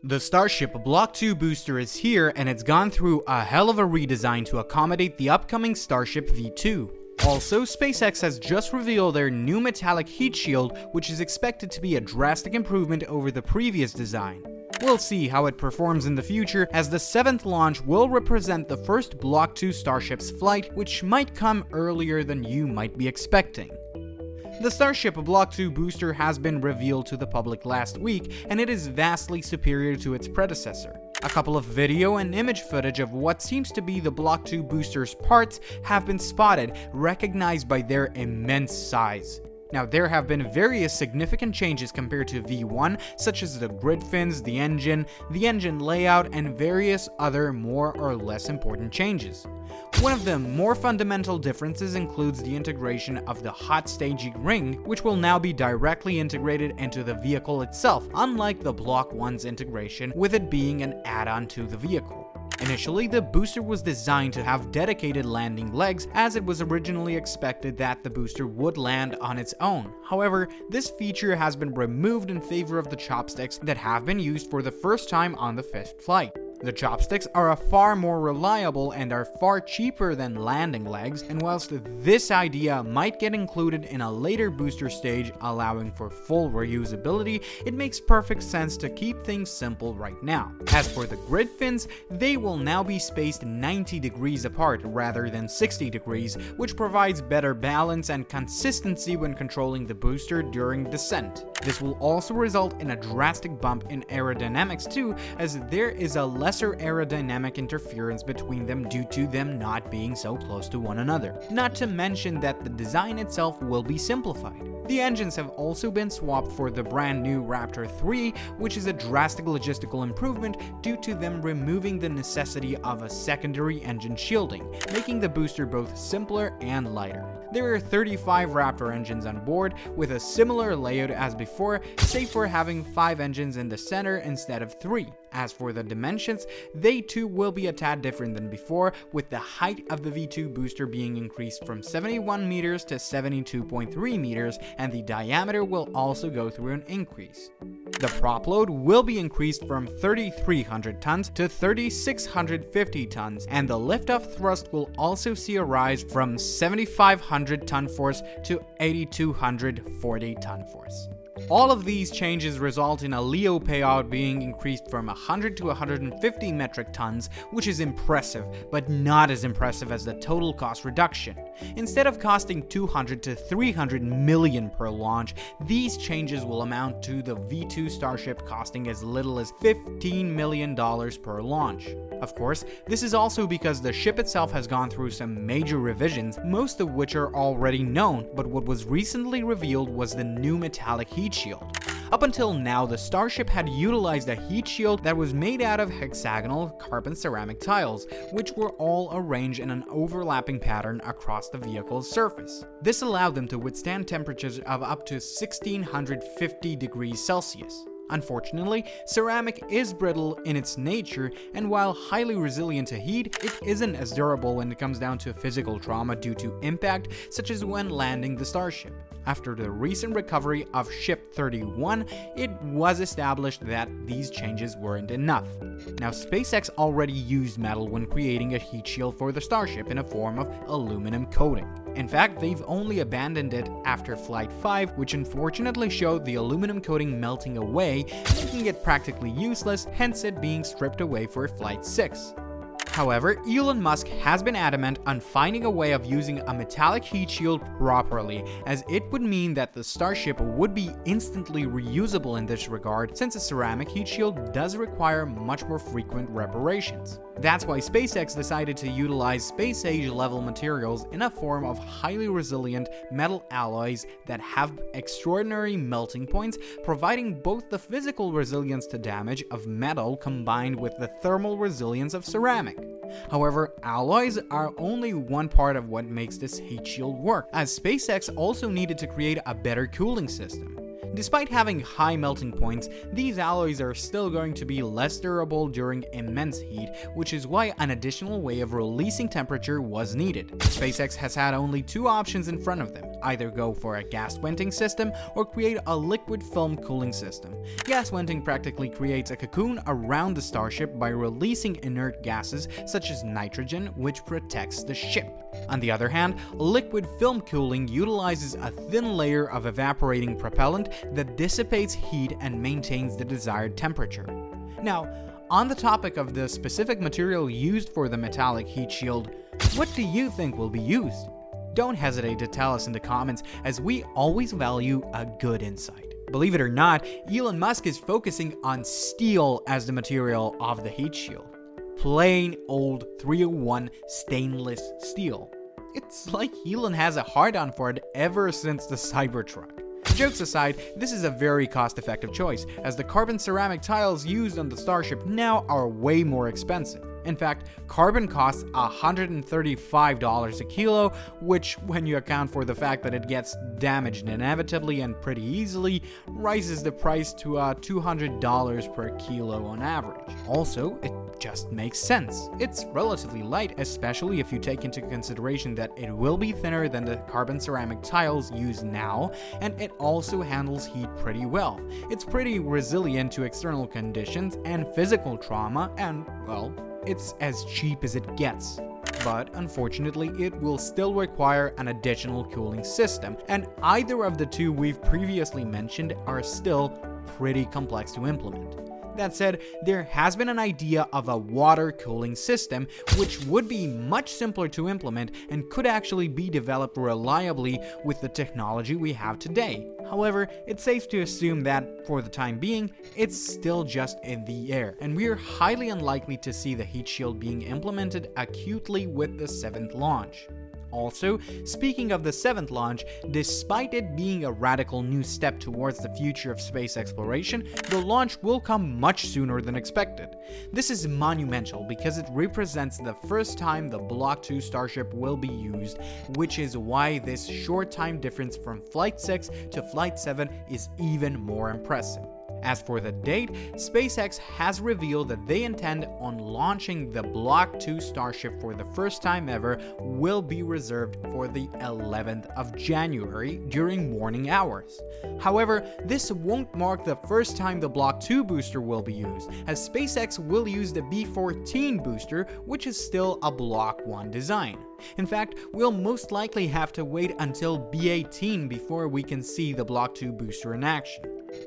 The Starship Block 2 booster is here, and it's gone through a hell of a redesign to accommodate the upcoming Starship V2. Also, SpaceX has just revealed their new metallic heat shield, which is expected to be a drastic improvement over the previous design. We'll see how it performs in the future, as the 7th launch will represent the first Block 2 Starship's flight, which might come earlier than you might be expecting. The Starship Block 2 booster has been revealed to the public last week, and it is vastly superior to its predecessor. A couple of video and image footage of what seems to be the Block 2 booster's parts have been spotted, recognized by their immense size. Now, there have been various significant changes compared to V1, such as the grid fins, the engine layout, and various other more or less important changes. One of the more fundamental differences includes the integration of the hot staging ring, which will now be directly integrated into the vehicle itself, unlike the Block 1's integration, with it being an add-on to the vehicle. Initially, the booster was designed to have dedicated landing legs, as it was originally expected that the booster would land on its own. However, this feature has been removed in favor of the chopsticks that have been used for the first time on the 5th flight. The chopsticks are far more reliable and are far cheaper than landing legs, and whilst this idea might get included in a later booster stage allowing for full reusability, it makes perfect sense to keep things simple right now. As for the grid fins, they will now be spaced 90 degrees apart rather than 60 degrees, which provides better balance and consistency when controlling the booster during descent. This will also result in a drastic bump in aerodynamics too, as there is a lesser aerodynamic interference between them due to them not being so close to one another. Not to mention that the design itself will be simplified. The engines have also been swapped for the brand new Raptor 3, which is a drastic logistical improvement due to them removing the necessity of a secondary engine shielding, making the booster both simpler and lighter. There are 35 Raptor engines on board, with a similar layout as before, save for having 5 engines in the center instead of 3. As for the dimensions, they too will be a tad different than before, with the height of the V2 booster being increased from 71 meters to 72.3 meters, and the diameter will also go through an increase. The prop load will be increased from 3,300 tons to 3,650 tons, and the liftoff thrust will also see a rise from 7,500 ton force to 8,240 ton force. All of these changes result in a LEO payout being increased from 100 to 150 metric tons, which is impressive, but not as impressive as the total cost reduction. Instead of costing 200 to 300 million per launch, these changes will amount to the V2 Starship costing as little as $15 million per launch. Of course, this is also because the ship itself has gone through some major revisions, most of which are already known, but what was recently revealed was the new metallic heat shield. Up until now, the Starship had utilized a heat shield that was made out of hexagonal carbon ceramic tiles, which were all arranged in an overlapping pattern across the vehicle's surface. This allowed them to withstand temperatures of up to 1650 degrees Celsius. Unfortunately, ceramic is brittle in its nature, and while highly resilient to heat, it isn't as durable when it comes down to physical trauma due to impact, such as when landing the Starship. After the recent recovery of Ship 31, it was established that these changes weren't enough. Now, SpaceX already used metal when creating a heat shield for the Starship in a form of aluminum coating. In fact, they've only abandoned it after Flight 5, which unfortunately showed the aluminum coating melting away, making it practically useless, hence it being stripped away for Flight 6. However, Elon Musk has been adamant on finding a way of using a metallic heat shield properly, as it would mean that the Starship would be instantly reusable in this regard, since a ceramic heat shield does require much more frequent reparations. That's why SpaceX decided to utilize space-age level materials in a form of highly resilient metal alloys that have extraordinary melting points, providing both the physical resilience to damage of metal combined with the thermal resilience of ceramic. However, alloys are only one part of what makes this heat shield work, as SpaceX also needed to create a better cooling system. Despite having high melting points, these alloys are still going to be less durable during immense heat, which is why an additional way of releasing temperature was needed. SpaceX has had only two options in front of them: either go for a gas venting system or create a liquid film cooling system. Gas venting practically creates a cocoon around the Starship by releasing inert gases such as nitrogen, which protects the ship. On the other hand, liquid film cooling utilizes a thin layer of evaporating propellant that dissipates heat and maintains the desired temperature. Now, on the topic of the specific material used for the metallic heat shield, what do you think will be used? Don't hesitate to tell us in the comments, as we always value a good insight. Believe it or not, Elon Musk is focusing on steel as the material of the heat shield. Plain old 301 stainless steel. It's like Elon has a hard-on for it ever since the Cybertruck. Jokes aside, this is a very cost-effective choice, as the carbon ceramic tiles used on the Starship now are way more expensive. In fact, carbon costs $135 a kilo, which, when you account for the fact that it gets damaged inevitably and pretty easily, rises the price to $200 per kilo on average. Also, it just makes sense. It's relatively light, especially if you take into consideration that it will be thinner than the carbon ceramic tiles used now, and it also handles heat pretty well. It's pretty resilient to external conditions and physical trauma, and, well, it's as cheap as it gets. But unfortunately, it will still require an additional cooling system, and either of the two we've previously mentioned are still pretty complex to implement. That said, there has been an idea of a water cooling system, which would be much simpler to implement and could actually be developed reliably with the technology we have today. However, it's safe to assume that, for the time being, it's still just in the air, and we are highly unlikely to see the heat shield being implemented acutely with the 7th launch. Also, speaking of the 7th launch, despite it being a radical new step towards the future of space exploration, the launch will come much sooner than expected. This is monumental because it represents the first time the Block 2 Starship will be used, which is why this short time difference from Flight 6 to Flight 7 is even more impressive. As for the date, SpaceX has revealed that they intend on launching the Block 2 Starship for the first time ever will be reserved for the 11th of January during morning hours. However, this won't mark the first time the Block 2 booster will be used, as SpaceX will use the B-14 booster, which is still a Block 1 design. In fact, we'll most likely have to wait until B-18 before we can see the Block 2 booster in action.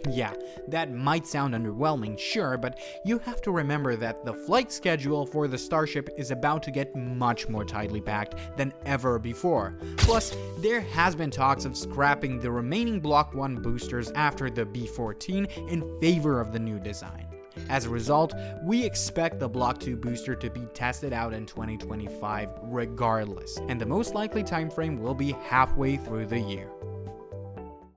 Yeah, that might sound underwhelming, sure, but you have to remember that the flight schedule for the Starship is about to get much more tightly packed than ever before. Plus, there has been talks of scrapping the remaining Block 1 boosters after the B-14 in favor of the new design. As a result, we expect the Block 2 booster to be tested out in 2025 regardless, and the most likely timeframe will be halfway through the year.